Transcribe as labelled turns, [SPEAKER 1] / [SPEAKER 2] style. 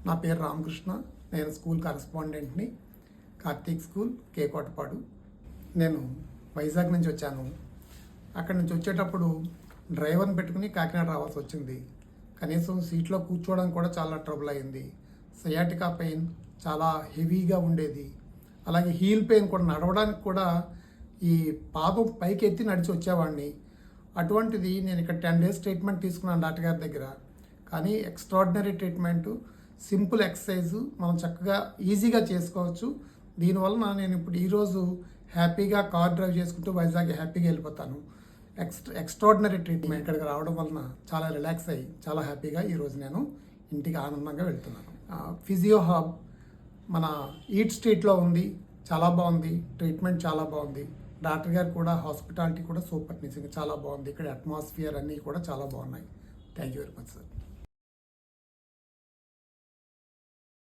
[SPEAKER 1] నా పేరు రామకృష్ణ. నేను స్కూల్ కరెస్పాండెంట్ని, కార్తీక్ స్కూల్, కేకోటపాడు. నేను వైజాగ్ నుంచి వచ్చాను. అక్కడి నుంచి వచ్చేటప్పుడు డ్రైవర్ని పెట్టుకుని కాకినాడ రావాల్సి వచ్చింది. కనీసం సీట్లో కూర్చోవడానికి కూడా చాలా ట్రబుల్ అయింది. సయాటికా పెయిన్ చాలా హెవీగా ఉండేది. అలాగే హీల్ పెయిన్ కూడా, నడవడానికి కూడా ఈ పాదం పైకి ఎత్తి నడిచి వచ్చేవాడిని. అటువంటిది నేను ఇక్కడ 10 days ట్రీట్మెంట్ తీసుకున్నాను డాక్టర్ గారి దగ్గర. కానీ ఎక్స్ట్రాడినరీ ట్రీట్మెంటు, సింపుల్ ఎక్సర్సైజ్ మనం చక్కగా ఈజీగా చేసుకోవచ్చు. దీనివలన నేను ఇప్పుడు ఈరోజు హ్యాపీగా కార్ డ్రైవ్ చేసుకుంటూ వైజాగ్ హ్యాపీగా వెళ్ళిపోతాను. ఎక్స్ట్రాడినరీ ట్రీట్మెంట్ ఇక్కడికి రావడం వలన చాలా రిలాక్స్ అయ్యి చాలా హ్యాపీగా ఈరోజు నేను ఇంటికి ఆనందంగా వెళ్తున్నాను. ఫిజియో హబ్ మన ఈట్ స్ట్రీట్లో ఉంది. చాలా బాగుంది, ట్రీట్మెంట్ చాలా బాగుంది. డాక్టర్ గారు కూడా, హాస్పిటాలిటీ కూడా సూపర్, నిజంగా చాలా బాగుంది. ఇక్కడ అట్మాస్ఫియర్ అన్నీ కూడా చాలా బాగున్నాయి. Thank you very much sir.